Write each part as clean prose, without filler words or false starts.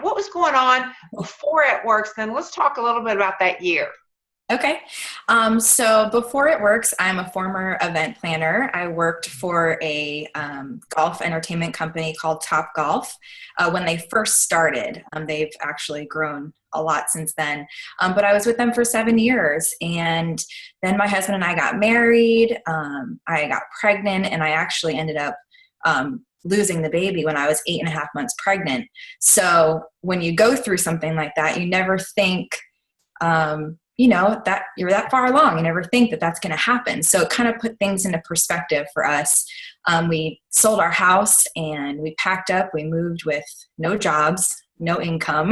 what was going on before It Works? Then let's talk a little bit about that year. Okay. So before It Works, I'm a former event planner. I worked for a golf entertainment company called Top Golf when they first started. They've actually grown a lot since then. But I was with them for 7 years. And then my husband and I got married. I got pregnant, and I actually ended up losing the baby when I was 8.5 months pregnant. So when you go through something like that, you never think, that you're that far along. You never think that that's going to happen. So it kind of put things into perspective for us. We sold our house and we packed up. We moved with no jobs, no income.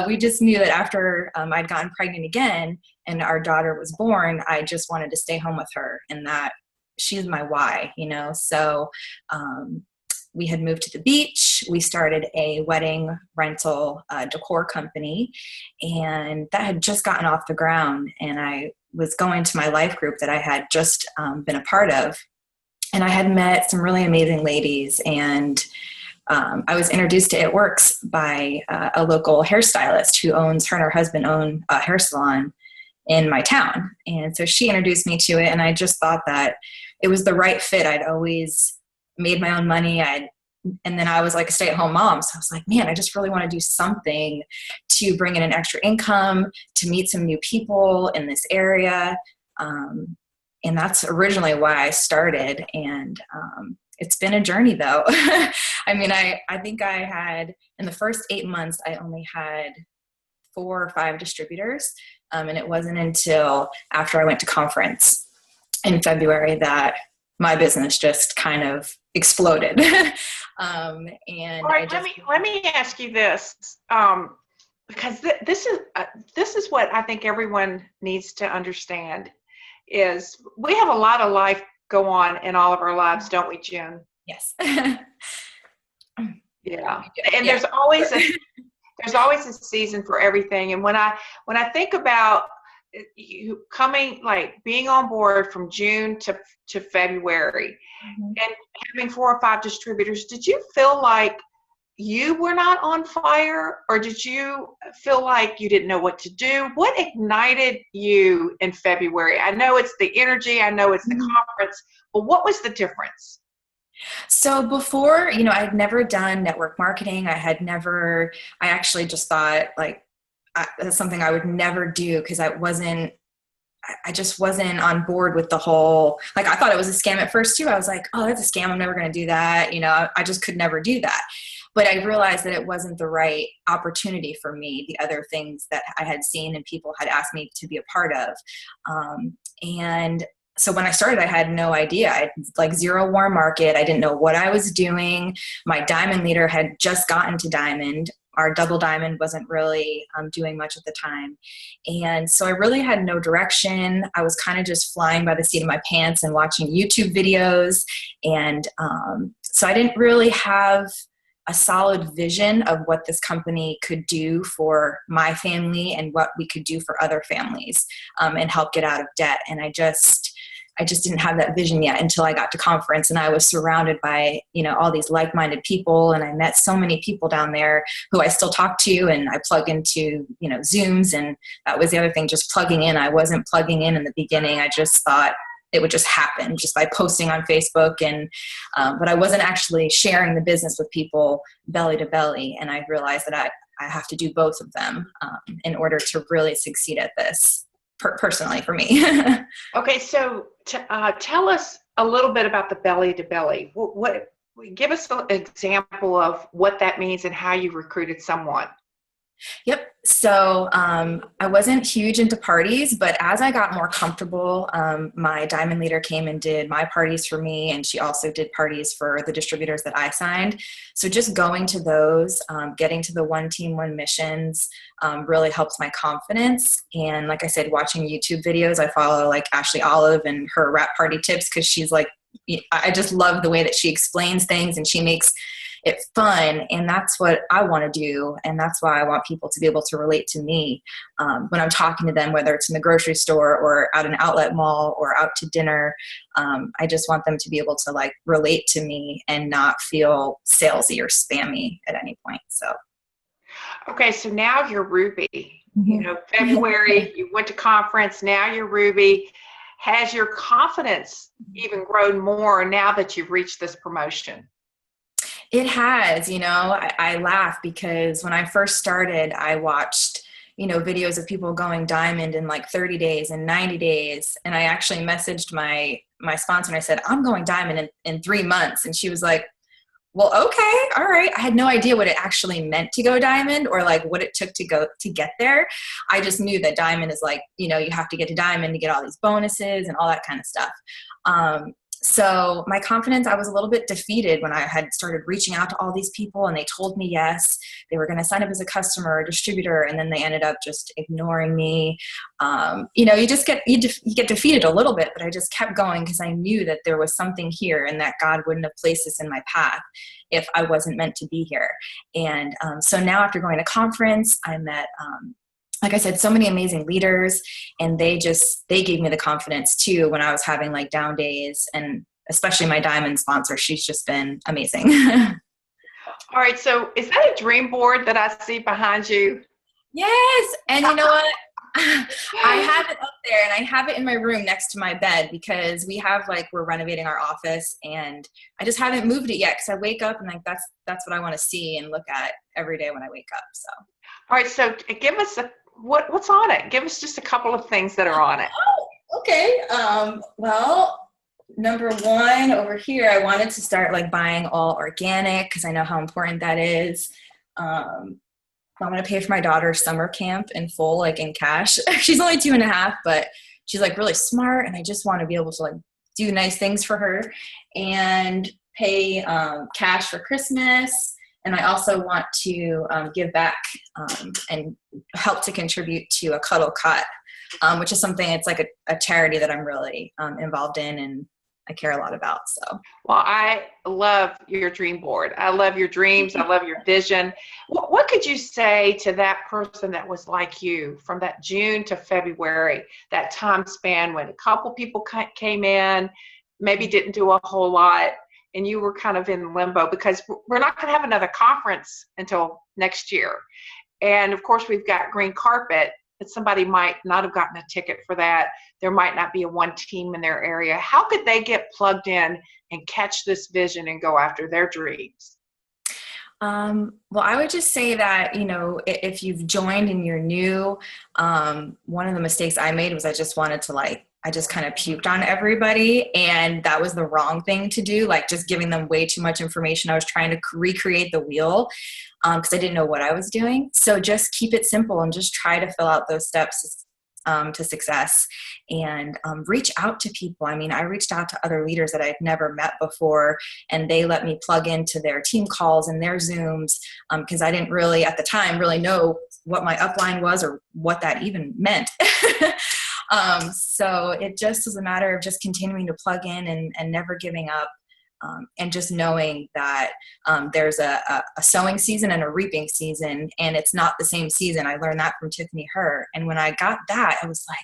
We just knew that after I'd gotten pregnant again and our daughter was born, I just wanted to stay home with her, and that she's my why, So we had moved to the beach. We started a wedding rental decor company, and that had just gotten off the ground. And I was going to my life group that I had just been a part of, and I had met some really amazing ladies. And I was introduced to It Works by a local hairstylist who her and her husband own a hair salon in my town. And so she introduced me to it, and I just thought that it was the right fit. I'd always made my own money. And then I was like a stay-at-home mom. So I was like, man, I just really want to do something to bring in an extra income, to meet some new people in this area. And that's originally why I started. And it's been a journey though. I mean, I think I had, in the first 8 months, I only had 4 or 5 distributors. And it wasn't until after I went to conference in February that my business just kind of exploded. All right, let me ask you this, because this is what I think everyone needs to understand, is we have a lot of life go on in all of our lives, don't we, Jenn? Yes. Yeah, and there's always a season for everything. And when I think about you coming, like being on board from June to February, and having 4 or 5 distributors, did you feel like you were not on fire, or did you feel like you didn't know what to do? What ignited you in February? I know it's the energy, I know it's the conference, but what was the difference? So before, I'd never done network marketing. I actually just thought like that's something I would never do, because I just wasn't on board with the whole, like, I thought it was a scam at first too. I was like, oh, that's a scam. I'm never going to do that. I just could never do that. But I realized that it wasn't the right opportunity for me, the other things that I had seen and people had asked me to be a part of. And so when I started, I had no idea. I had like zero warm market. I didn't know what I was doing. My diamond leader had just gotten to diamond. Our double diamond wasn't really doing much at the time. And so I really had no direction. I was kind of just flying by the seat of my pants and watching YouTube videos. And so I didn't really have a solid vision of what this company could do for my family and what we could do for other families and help get out of debt. And I just didn't have that vision yet until I got to conference, and I was surrounded by, all these like-minded people. And I met so many people down there who I still talk to, and I plug into, Zooms. And that was the other thing, just plugging in. I wasn't plugging in the beginning. I just thought it would just happen just by posting on Facebook. And, but I wasn't actually sharing the business with people belly to belly. And I realized that I have to do both of them in order to really succeed at this. Personally for me. Okay, so tell us a little bit about the belly to belly. What give us an example of what that means and how you recruited someone. Yep. So I wasn't huge into parties, but as I got more comfortable, my diamond leader came and did my parties for me, and she also did parties for the distributors that I signed. So just going to those, getting to the one team, one missions really helps my confidence. And like I said, watching YouTube videos, I follow like Ashley Olive and her wrap party tips, because she's like, I just love the way that she explains things and she makes it fun, and that's what I want to do, and that's why I want people to be able to relate to me when I'm talking to them, whether it's in the grocery store or at an outlet mall or out to dinner. I just want them to be able to like relate to me and not feel salesy or spammy at any point. So Okay, so now you're Ruby. Mhm. February, you went to conference, now you're Ruby. Has your confidence even grown more now that you've reached this promotion? It has, I laugh because when I first started, I watched, videos of people going diamond in like 30 days and 90 days. And I actually messaged my sponsor and I said, I'm going diamond in 3 months. And she was like, well, okay, all right. I had no idea what it actually meant to go diamond or like what it took to get there. I just knew that diamond is like, you have to get to diamond to get all these bonuses and all that kind of stuff. So my confidence, I was a little bit defeated when I had started reaching out to all these people and they told me yes, they were going to sign up as a customer or distributor, and then they ended up just ignoring me. You just you get defeated a little bit, but I just kept going because I knew that there was something here and that God wouldn't have placed this in my path if I wasn't meant to be here. And so now after going to conference, I met like I said, so many amazing leaders, and they gave me the confidence too when I was having like down days, and especially my diamond sponsor. She's just been amazing. All right, so is that a dream board that I see behind you? Yes. And you know what? I have it up there and I have it in my room next to my bed because we're renovating our office and I just haven't moved it yet because I wake up and like that's what I want to see and look at every day when I wake up. So. All right, so give us what's on it? Give us just a couple of things that are on it. Oh, okay. Well, number one over here, I wanted to start like buying all organic because I know how important that is. I'm going to pay for my daughter's summer camp in full, like in cash. She's only 2.5, but she's like really smart. And I just want to be able to like do nice things for her and pay cash for Christmas. And I also want to give back and help to contribute to a Cuddle Cut, which is something, it's like a charity that I'm really involved in and I care a lot about. So. Well, I love your dream board. I love your dreams. I love your vision. What could you say to that person that was like you from that June to February, that time span when a couple people came in, maybe didn't do a whole lot, and you were kind of in limbo because we're not going to have another conference until next year. And of course, we've got green carpet, but somebody might not have gotten a ticket for that. There might not be a one team in their area. How could they get plugged in and catch this vision and go after their dreams? Well, I would just say that, if you've joined and you're new, one of the mistakes I made was I just wanted to I just kind of puked on everybody, and that was the wrong thing to do. Like just giving them way too much information. I was trying to recreate the wheel because I didn't know what I was doing. So just keep it simple and just try to fill out those steps to success and reach out to people. I mean, I reached out to other leaders that I'd never met before, and they let me plug into their team calls and their Zooms because I didn't really, at the time, really know what my upline was or what that even meant. So it just was a matter of just continuing to plug in and never giving up. And just knowing that there's a sowing season and a reaping season, and it's not the same season. I learned that from Tiffany Herr. And when I got that, I was like,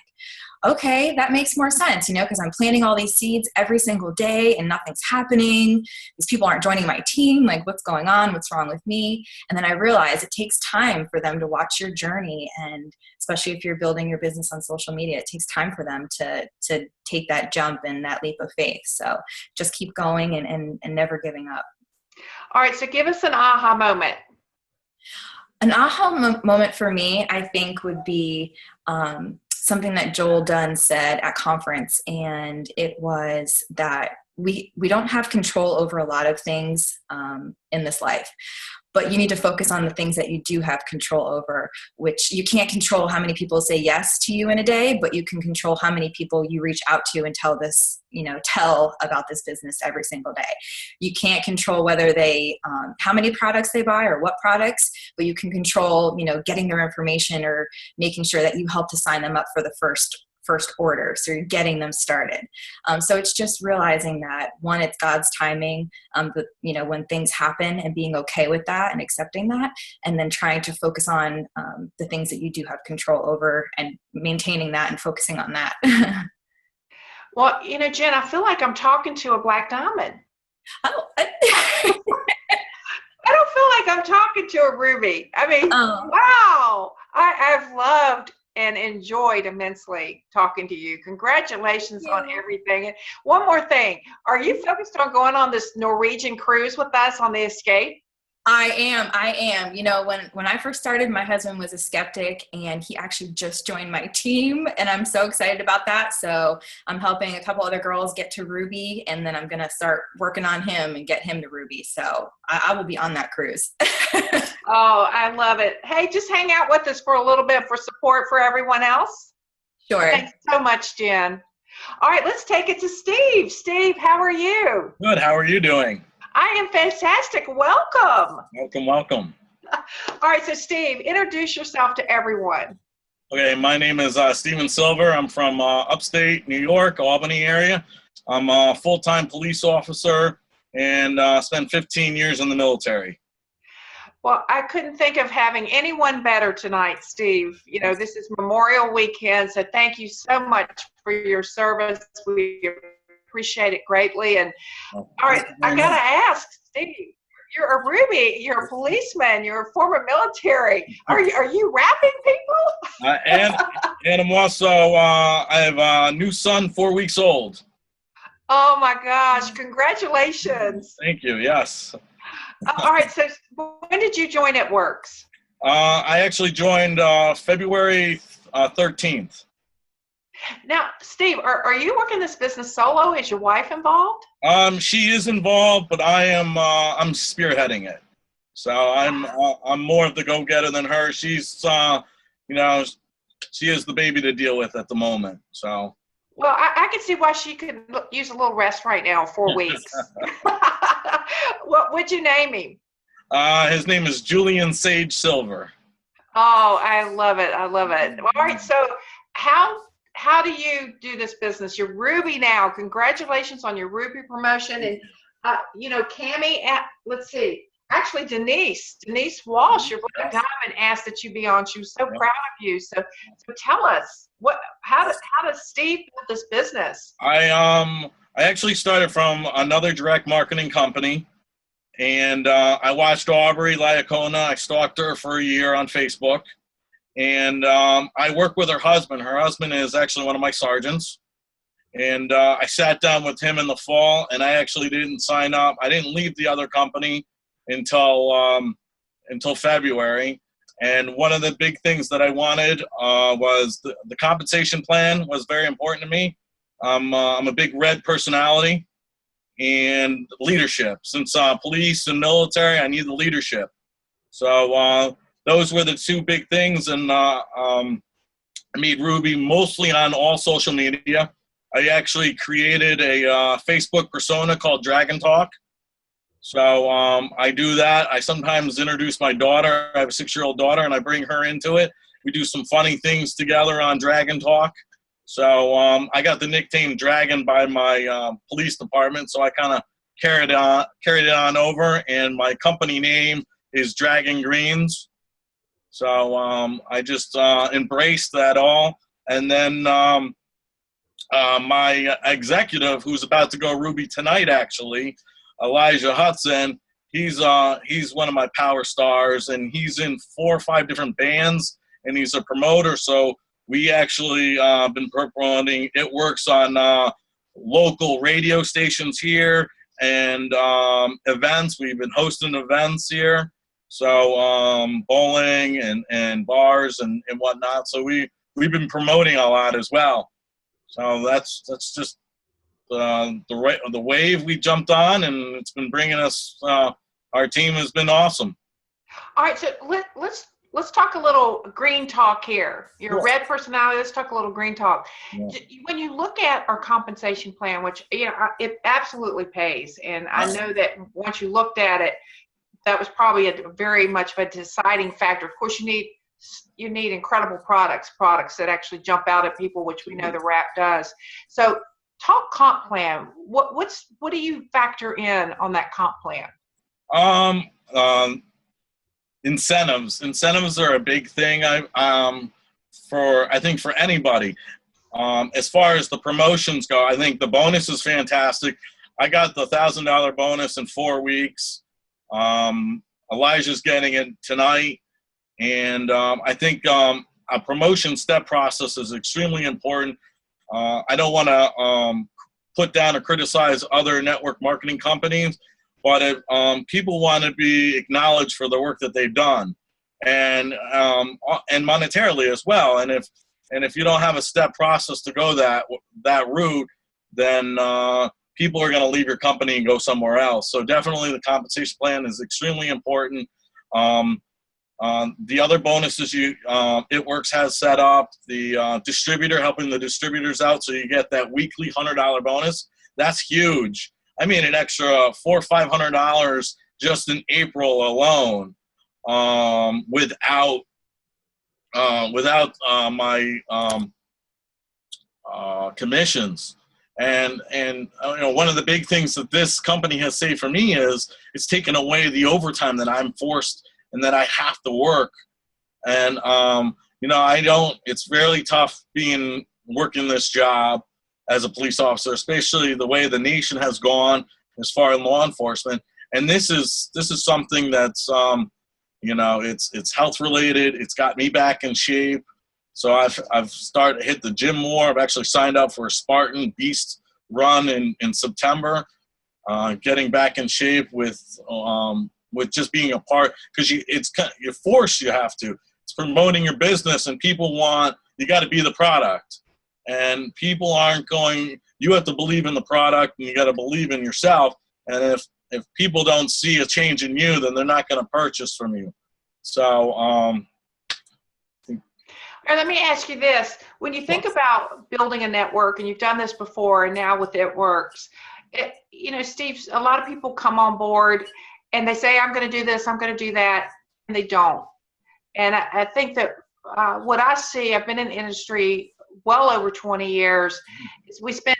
okay, that makes more sense, because I'm planting all these seeds every single day and nothing's happening. These people aren't joining my team. Like, what's going on? What's wrong with me? And then I realized it takes time for them to watch your journey. And especially if you're building your business on social media, it takes time for them to take that jump and that leap of faith. So just keep going and never giving up. All right. So give us an aha moment. An aha moment for me, I think, would be something that Joel Dunn said at conference. And it was that we don't have control over a lot of things in this life. But you need to focus on the things that you do have control over, which you can't control how many people say yes to you in a day, but you can control how many people you reach out to and tell about this business every single day. You can't control whether they, how many products they buy or what products, but you can control, getting their information or making sure that you help to sign them up for the first order. So you're getting them started. So it's just realizing that, one, it's God's timing, when things happen, and being okay with that and accepting that, and then trying to focus on the things that you do have control over and maintaining that and focusing on that. Well, Jenn, I feel like I'm talking to a black diamond. Oh, I don't feel like I'm talking to a Ruby. I mean, Oh, wow. I've loved and enjoyed immensely talking to you. Congratulations on yeah. everything. And one more thing. Are you focused on going on this Norwegian cruise with us on the Escape? I am. You know, when I first started, my husband was a skeptic and he actually just joined my team and I'm so excited about that. So I'm helping a couple other girls get to Ruby and then I'm going to start working on him and get him to Ruby. So I will be on that cruise. Oh, I love it. Hey, just hang out with us for a little bit for support for everyone else. Sure. Thanks so much, Jen. All right, let's take it to Steve. Steve, how are you? Good. How are you doing? I am fantastic. Welcome. Welcome, welcome. All right, so Steve, introduce yourself to everyone. Okay, my name is Staeven Silver. I'm from upstate New York, Albany area. I'm a full-time police officer and spent 15 years in the military. Well, I couldn't think of having anyone better tonight, Steve. You know, this is Memorial Weekend, so thank you so much for your service. We appreciate it greatly. And all right, I got to ask, Steve, you're a Ruby, you're a policeman, you're a former military. Are you rapping people? And I'm also, I have a new son, 4 weeks old. Oh my gosh, congratulations. Thank you, yes. All right, so when did you join It Works? I actually joined February 13th. Now, Steve, are you working this business solo? Is your wife involved? She is involved, but I'm spearheading it. So I'm more of the go-getter than her. She's you know, she is the baby to deal with at the moment. So. Well, I can see why she could use a little rest right now, 4 weeks. What would you name him? His name is Julian Sage Silver. Oh, I love it. I love it. All right. So how do you do this business? You're Ruby now. Congratulations on your Ruby promotion. And, you know, Cammie, let's see. Actually, Denise Walsh, your Black Diamond, asked that you be on. She was so proud of you. So tell us, how does Steve build this business? I actually started from another direct marketing company, and I watched Aubrey Liacona. I stalked her for a year on Facebook, and I work with her husband. Her husband is actually one of my sergeants, and I sat down with him in the fall, and I actually didn't sign up. I didn't leave the other company until February. And one of the big things that I wanted was the compensation plan was very important to me. I'm a big red personality and leadership. Since police and military, I need the leadership. So those were the two big things. And I made Ruby mostly on all social media. I actually created a Facebook persona called Dragon Talk. So I do that. I sometimes introduce my daughter. I have a 6-year-old daughter, and I bring her into it. We do some funny things together on Dragon Talk. So I got the nickname Dragon by my police department, so I kind of carried it on over, and my company name is Dragon Greens. So I just embraced that all. And then my executive, who's about to go Ruby tonight, actually, Elijah Hudson, he's one of my power stars, and he's in 4 or 5 different bands, and he's a promoter. So we actually been promoting It Works on local radio stations here and events. We've been hosting events here, so bowling and bars and whatnot. So we've been promoting a lot as well. So that's just the wave we jumped on, and it's been bringing us. Our team has been awesome. All right, so let's talk a little green talk here. You're a red personality. Let's talk a little green talk. Yeah. When you look at our compensation plan, which it absolutely pays, and I know that once you looked at it, that was probably very much of a deciding factor. Of course, you need incredible products that actually jump out at people, which we know the rap does. So. Talk comp plan. What do you factor in on that comp plan? Incentives. Incentives are a big thing. I think for anybody. As far as the promotions go, I think the bonus is fantastic. I got the $1,000 bonus in 4 weeks. Elijah's getting it tonight. And I think a promotion step process is extremely important. I don't want to put down or criticize other network marketing companies, but if people want to be acknowledged for the work that they've done, and monetarily as well. And if you don't have a step process to go that route, then people are going to leave your company and go somewhere else. So definitely the compensation plan is extremely important. The other bonuses It Works has set up, the distributor, helping the distributors out, so you get that weekly $100 bonus. That's huge. I made an extra $400 or $500 just in April alone, without my commissions. And one of the big things that this company has saved for me is it's taken away the overtime that I'm forced and that I have to work. And it's really tough working this job as a police officer, especially the way the nation has gone as far as law enforcement. And this is something that's it's health related. It's got me back in shape. So I've started to hit the gym more. I've actually signed up for a Spartan Beast run in September, getting back in shape with just being a part, because you're forced, you have to. It's promoting your business, and people you got to be the product. And people aren't going, you have to believe in the product, and you got to believe in yourself. And if people don't see a change in you, then they're not going to purchase from you. So, let me ask you this. When you think about building a network, and you've done this before, and now with It Works, Steve, a lot of people come on board and they say, I'm going to do this, I'm going to do that, and they don't. And I think that what I see, I've been in the industry well over 20 years, is we spend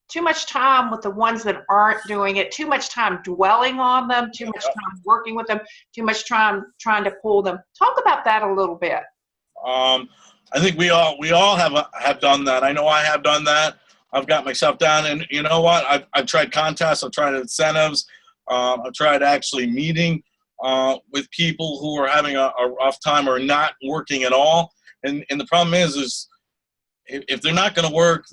too much time with the ones that aren't doing it, too much time dwelling on them, too much time working with them, too much time trying to pull them. Talk about that a little bit. I think we all have done that. I know I have done that. I've got myself down, and you know what? I've tried contests, I've tried incentives, I've tried actually meeting with people who are having a rough time or not working at all. And the problem is if they're not going to work,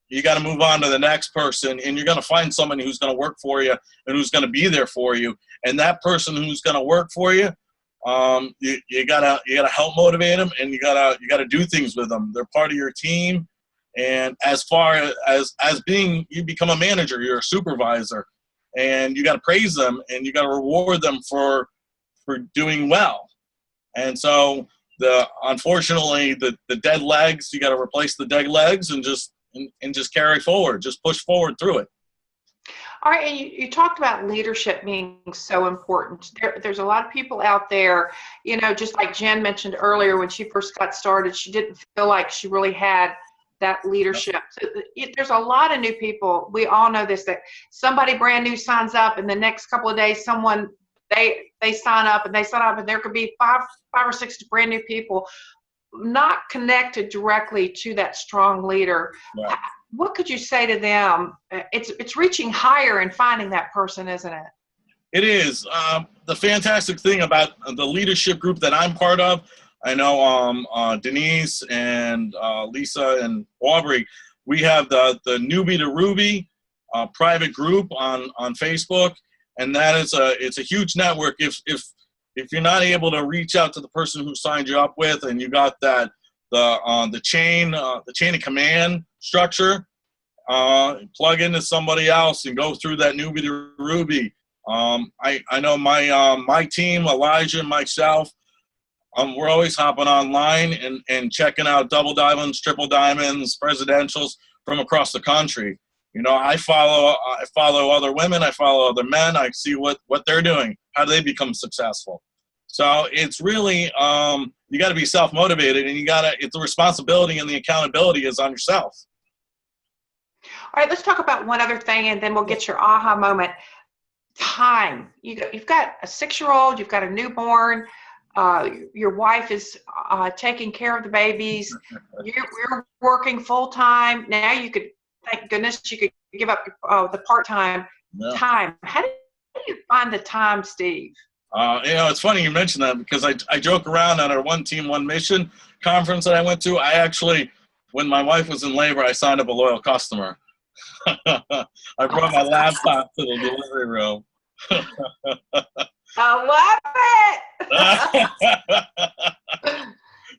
you got to move on to the next person, and you're going to find somebody who's going to work for you and who's going to be there for you. And that person who's going to work for you, you gotta help motivate them, and you gotta do things with them. They're part of your team. And as far as you become a manager, you're a supervisor, and you gotta praise them, and you gotta reward them for doing well. And so unfortunately the dead legs, you gotta replace the dead legs and just carry forward, just push forward through it. All right, and you talked about leadership being so important. There's a lot of people out there, just like Jenn mentioned earlier, when she first got started, she didn't feel like she really had that leadership. So there's a lot of new people. We all know this, that somebody brand new signs up, and the next couple of days, they sign up, and there could be five or six brand new people not connected directly to that strong leader. Right. What could you say to them? It's reaching higher and finding that person, isn't it? It is. The fantastic thing about the leadership group that I'm part of, I know Denise and Lisa and Aubrey, we have the Newbie to Ruby private group on Facebook, and that is it's a huge network. If you're not able to reach out to the person who signed you up with, and you got that the chain of command structure, plug into somebody else and go through that Newbie to Ruby. I know my team, Elijah and myself, we're always hopping online and checking out double diamonds, triple diamonds, presidentials from across the country. I follow other women, I follow other men, I see what they're doing, how do they become successful. So it's really, you got to be self-motivated, and it's the responsibility and the accountability is on yourself. All right, let's talk about one other thing, and then we'll get your aha moment. Time. You've got a 6-year-old, you've got a newborn, your wife is taking care of the babies, you're working full-time. Now thank goodness, you could give up the part-time time. How do you find the time, Steve? It's funny you mentioned that because I joke around at our One Team, One Mission conference that I went to. I actually, when my wife was in labor, I signed up a loyal customer. I brought my laptop to the delivery room. I love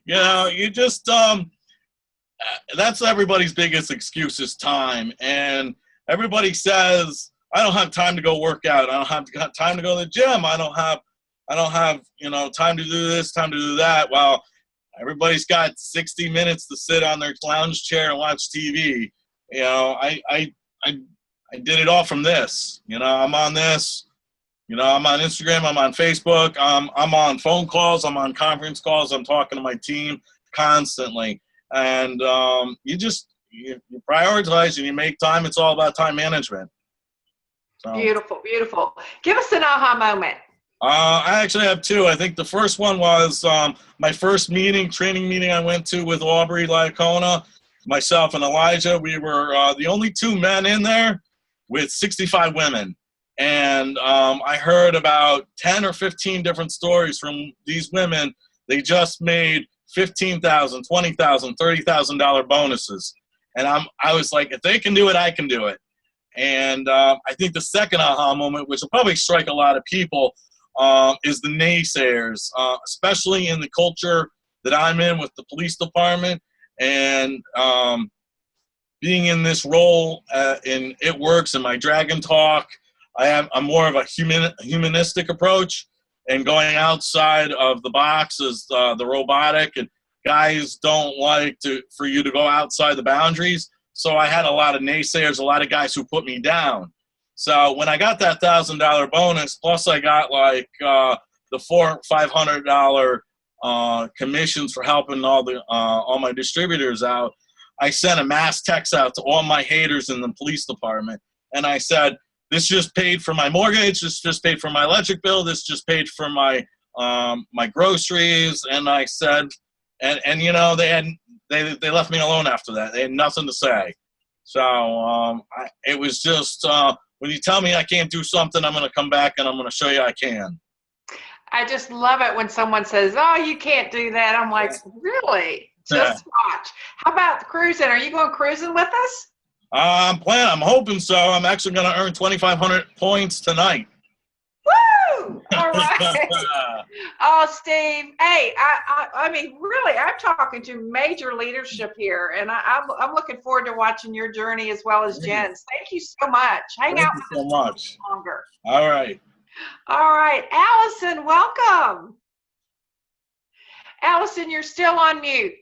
it. You just, that's everybody's biggest excuse is time. And everybody says, I don't have time to go work out. I don't have time to go to the gym. I don't have, time to do this, time to do that. Well, everybody's got 60 minutes to sit on their lounge chair and watch TV. I did it all from this. I'm on this. I'm on Instagram. I'm on Facebook. I'm on phone calls. I'm on conference calls. I'm talking to my team constantly. And you prioritize and you make time. It's all about time management. So, beautiful, beautiful. Give us an aha moment. I actually have two. I think the first one was my first training meeting I went to with Aubrey Lyacona, myself and Elijah. We were the only two men in there with 65 women. And I heard about 10 or 15 different stories from these women. They just made $15,000, $20,000, $30,000 bonuses. And I was like, if they can do it, I can do it. And I think the second aha moment, which will probably strike a lot of people, is the naysayers, especially in the culture that I'm in with the police department. And being in this role in It Works and my Dragon Talk, I'm more of a humanistic approach, and going outside of the box is the robotic, and guys don't like for you to go outside the boundaries. So I had a lot of naysayers, a lot of guys who put me down. So when I got that $1,000 bonus, plus I got like the $400-500 commissions for helping all my distributors out, I sent a mass text out to all my haters in the police department, and I said, this just paid for my mortgage. This just paid for my electric bill. This just paid for my my groceries. And I said, and they left me alone after that. They had nothing to say. So it was just when you tell me I can't do something, I'm going to come back and I'm going to show you I can. I just love it when someone says, "Oh, you can't do that." I'm like, really? Just watch. How about cruising? Are you going cruising with us? I'm hoping so. I'm actually going to earn 2,500 points tonight. Woo! All right. Oh, Steve. Hey, I mean, really, I'm talking to major leadership here, and I'm looking forward to watching your journey as well as Jenn's. Thank you so much. Hang out with us so much longer. All right. All right, Allyson, welcome. Allyson, you're still on mute.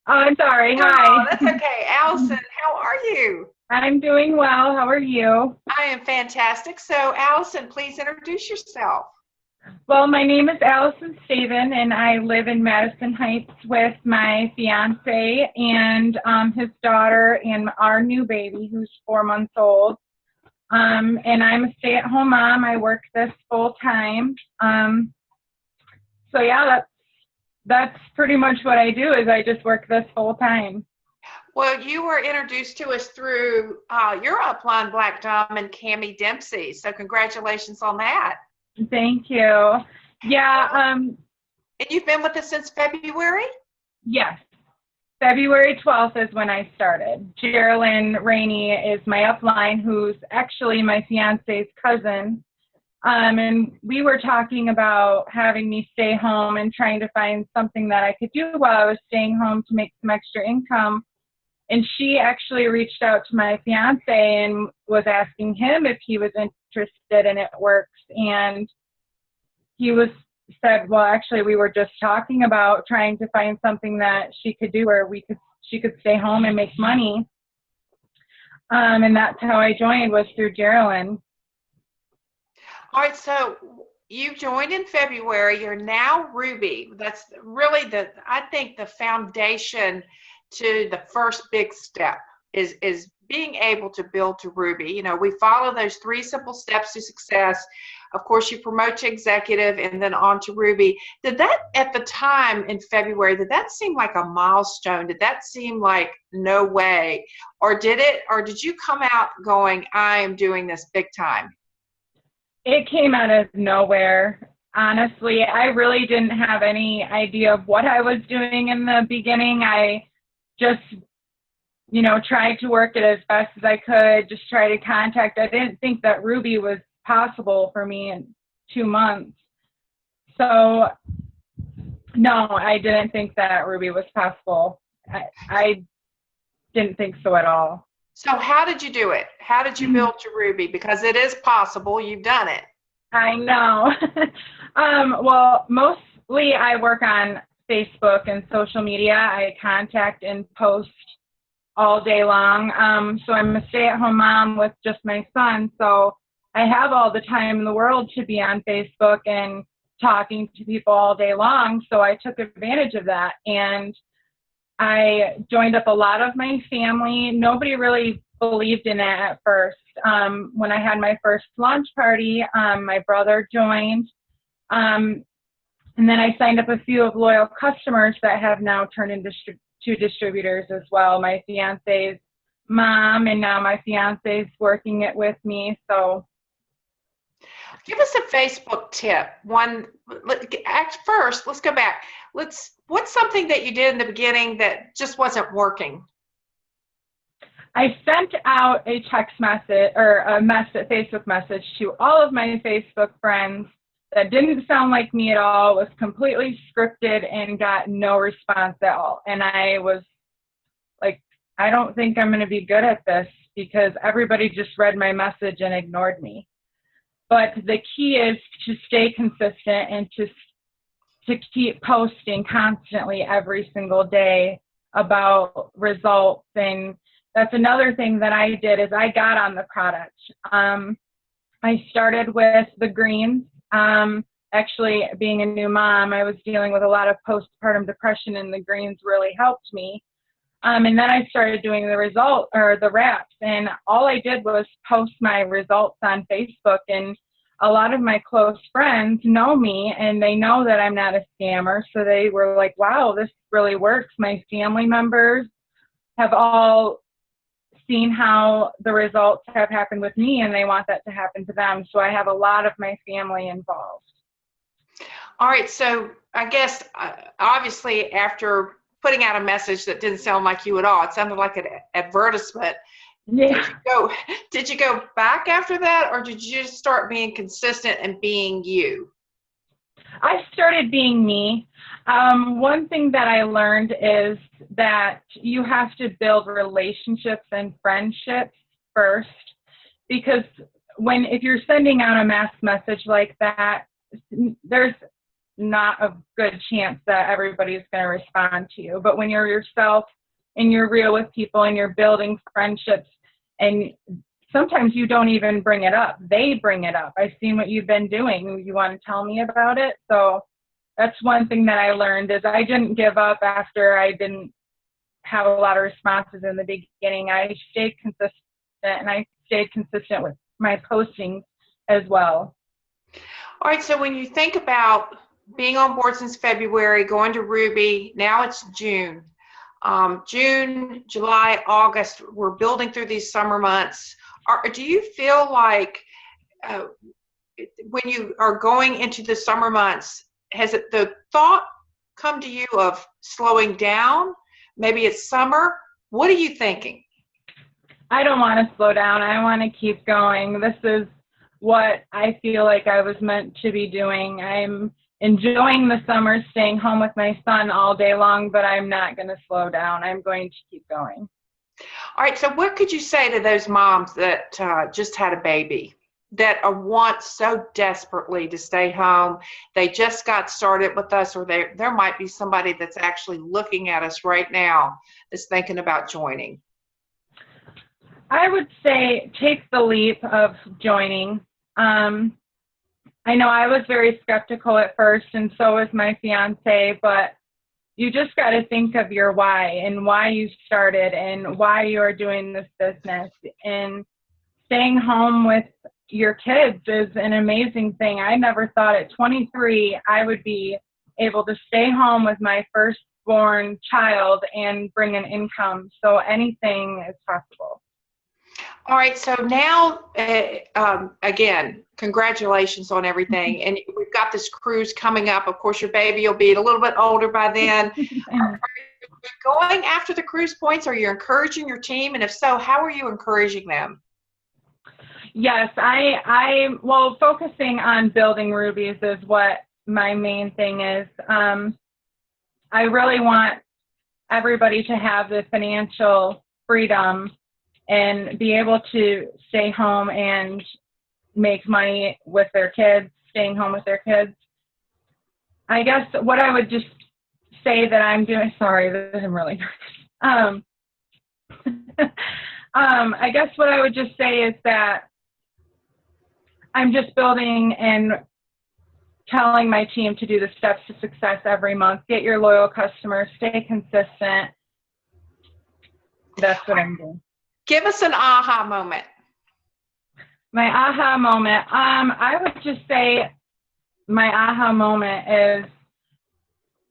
Oh, I'm sorry. Hi. Oh, that's okay. Allyson, how are you? I'm doing well. How are you? I am fantastic. So, Allyson, please introduce yourself. Well, my name is Allyson Staeven, and I live in Madison Heights with my fiance and his daughter and our new baby, who's 4 months old. And I'm a stay-at-home mom. I work this full time. So, yeah, that's pretty much what I do is I just work this full time. Well, you were introduced to us through your upline Black Diamond, Cammie Dempsey. So congratulations on that. Thank you. Yeah. And you've been with us since February? Yes. February 12th is when I started. Geraldine Rainey is my upline, who's actually my fiance's cousin. And we were talking about having me stay home and trying to find something that I could do while I was staying home to make some extra income. And she actually reached out to my fiance and was asking him if he was interested in It Works. And he said, well, actually, we were just talking about trying to find something that she could do where she could stay home and make money. And that's how I joined, was through Geraldine. All right, so you joined in February. You're now Ruby. That's really I think the foundation to the first big step is being able to build to Ruby. You know, we follow those 3 simple steps to success. Of course, you promote to executive and then on to Ruby. Did that, at the time in February, did that seem like a milestone? Did that seem like no way? Or did you come out going, I am doing this big time? It came out of nowhere. Honestly, I really didn't have any idea of what I was doing in the beginning. I just, tried to work it as best as I could, just try to contact. I didn't think that Ruby was possible for me in 2 months. So, no, I didn't think that Ruby was possible. I didn't think so at all. So how did you do it? How did you build your Ruby? Because it is possible. You've done it. I know. Well, mostly I work on Facebook and social media. I contact and post all day long. So I'm a stay-at-home mom with just my son. So I have all the time in the world to be on Facebook and talking to people all day long. So I took advantage of that. And I joined up a lot of my family. Nobody really believed in it at first. When I had my first launch party, my brother joined. And then I signed up a few of loyal customers that have now turned into two distributors as well. My fiance's mom, and now my fiance's working it with me. So give us a Facebook tip. First, let's go back. What's something that you did in the beginning that just wasn't working? I sent out a text message or a Facebook message to all of my Facebook friends that didn't sound like me at all, was completely scripted, and got no response at all. And I was like, I don't think I'm going to be good at this, because everybody just read my message and ignored me. But the key is to stay consistent and to keep posting constantly every single day about results. And that's another thing that I did, is I got on the product. I started with the greens. Actually, being a new mom, I was dealing with a lot of postpartum depression, and the greens really helped me. And then I started doing the wraps, and all I did was post my results on Facebook. And a lot of my close friends know me, and they know that I'm not a scammer. So they were like, wow, this really works. My family members have all seen how the results have happened with me, and they want that to happen to them. So I have a lot of my family involved. All right. So I guess, obviously, after putting out a message that didn't sound like you at all, it sounded like an advertisement. Yeah. Did you go back after that, or did you just start being consistent and being you? I started being me. One thing that I learned is that you have to build relationships and friendships first, because if you're sending out a mass message like that, there's not a good chance that everybody's going to respond to you. But when you're yourself and you're real with people and you're building friendships, and sometimes you don't even bring it up, they bring it up. I've seen what you've been doing. You want to tell me about it? So that's one thing that I learned, is I didn't give up after I didn't have a lot of responses in the beginning. I stayed consistent, and I stayed consistent with my postings as well. All right. So when you think about being on board since February, going to Ruby, now it's June. June, July, August, we're building through these summer months. Do you feel like when you are going into the summer months, has the thought come to you of slowing down? Maybe it's summer. What are you thinking? I don't want to slow down. I want to keep going. This is what I feel like I was meant to be doing. I'm enjoying the summer, staying home with my son all day long, but I'm not going to slow down. I'm going to keep going. All right. So what could you say to those moms that just had a baby, that want so desperately to stay home? They just got started with us, or there might be somebody that's actually looking at us right now that's thinking about joining. I would say take the leap of joining. I know I was very skeptical at first, and so was my fiance, but you just got to think of your why and why you started and why you are doing this business. And staying home with your kids is an amazing thing. I never thought at 23 I would be able to stay home with my firstborn child and bring an income. So anything is possible. All right, so now, again, congratulations on everything. And we've got this cruise coming up. Of course, your baby will be a little bit older by then. Are you going after the cruise points? Are you encouraging your team? And if so, how are you encouraging them? Yes, well, focusing on building Rubies is what my main thing is. I really want everybody to have the financial freedom and be able to stay home and make money with their kids, staying home with their kids. I guess what I would just say that I'm doing, sorry, I'm really nervous. I guess what I would just say is that I'm just building and telling my team to do the steps to success every month. Get your loyal customers, stay consistent. That's what I'm doing. Give us an aha moment. My aha moment. I would just say my aha moment is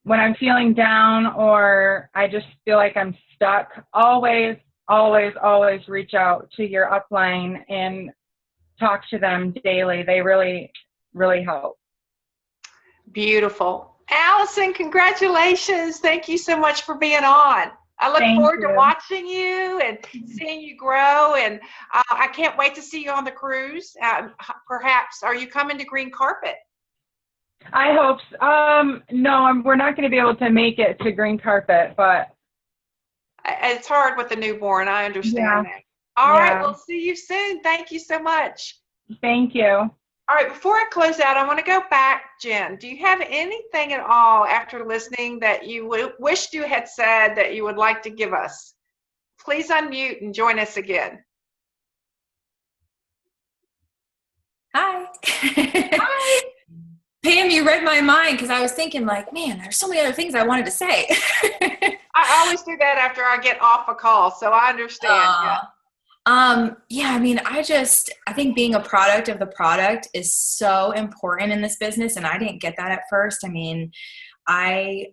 when I'm feeling down or I just feel like I'm stuck. Always, always, always reach out to your upline and talk to them daily. They really, really help. Beautiful. Allyson, congratulations. Thank you so much for being on. I look forward to watching you and seeing you grow, and I can't wait to see you on the cruise. Perhaps, are you coming to Green Carpet? I hope so. No, we're not going to be able to make it to Green Carpet, but it's hard with the newborn. I understand that. All right, we'll see you soon. Thank you so much. Thank you. All right, before I close out, I want to go back, Jenn. Do you have anything at all after listening that you wished you had said that you would like to give us? Please unmute and join us again. Hi. Hi. Pam, you read my mind because I was thinking like, man, there's so many other things I wanted to say. I always do that after I get off a call, so I understand. Yeah, I mean, I think being a product of the product is so important in this business, and I didn't get that at first. I mean, I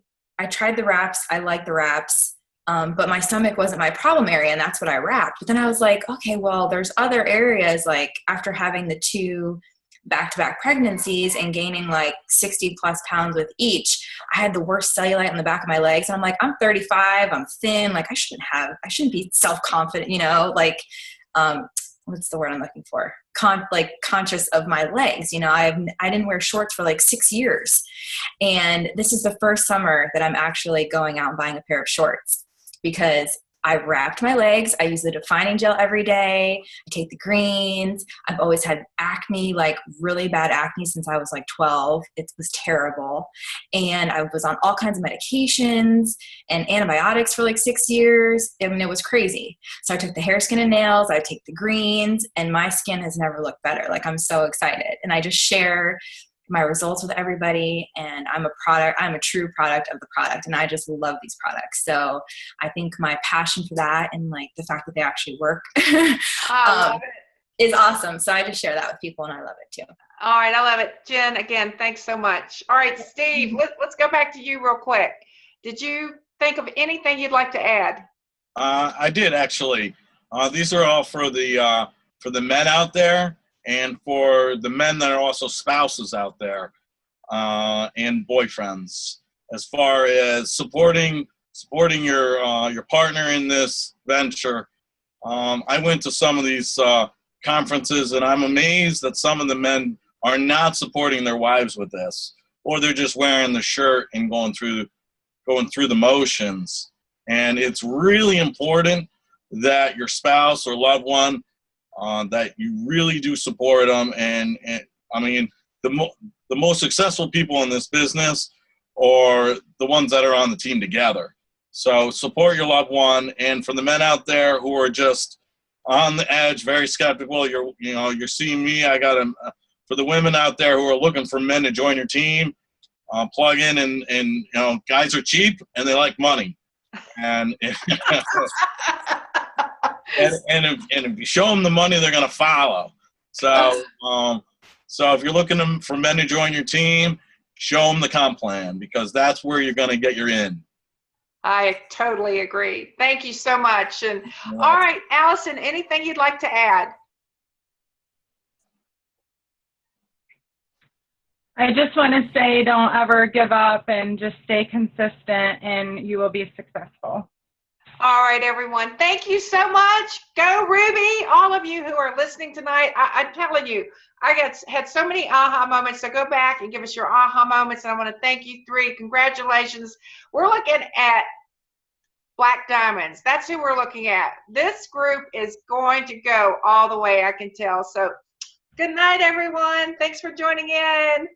tried the wraps. I like the wraps, but my stomach wasn't my problem area, and that's what I wrapped. But then I was like, okay, well, there's other areas, like after having the 2 back-to-back pregnancies and gaining like 60 plus pounds with each, I had the worst cellulite on the back of my legs. And I'm like, I'm 35, I'm thin. Like I shouldn't be self-confident, like, what's the word I'm looking for? Conscious of my legs. I didn't wear shorts for like 6 years. And this is the first summer that I'm actually going out and buying a pair of shorts because I wrapped my legs. I use the defining gel every day. I take the greens. I've always had acne, like really bad acne since I was like 12. It was terrible. And I was on all kinds of medications and antibiotics for like 6 years. I mean, it was crazy. So I took the hair, skin, and nails. I take the greens, and my skin has never looked better. Like I'm so excited. And I just share my results with everybody, and I'm a true product of the product, and I just love these products. So I think my passion for that and like the fact that they actually work is awesome. So I just share that with people, and I love it too. All right, I love it. Jenn, again, thanks so much. All right, Steve, let's go back to you real quick. Did you think of anything you'd like to add? I did actually. These are all for the men out there, and for the men that are also spouses out there, and boyfriends, as far as supporting your partner in this venture. I went to some of these conferences, and I'm amazed that some of the men are not supporting their wives with this, or they're just wearing the shirt and going through the motions. And it's really important that your spouse or loved one, that you really do support them. And I mean, the most successful people in this business are the ones that are on the team together. So support your loved one. And for the men out there who are just on the edge, very skeptical, you're seeing me. I got for the women out there who are looking for men to join your team, plug in, and guys are cheap and they like money. And and if you show them the money, they're going to follow. So if you're looking for men to join your team, show them the comp plan, because that's where you're going to get your in. I totally agree. Thank you so much. And all right, Allyson, anything you'd like to add? I just want to say, don't ever give up and just stay consistent and you will be successful. All right, everyone. Thank you so much. Go Ruby. All of you who are listening tonight, I'm telling you, had so many aha moments. So go back and give us your aha moments. And I want to thank you three. Congratulations. We're looking at Black Diamonds. That's who we're looking at. This group is going to go all the way, I can tell. So good night, everyone. Thanks for joining in.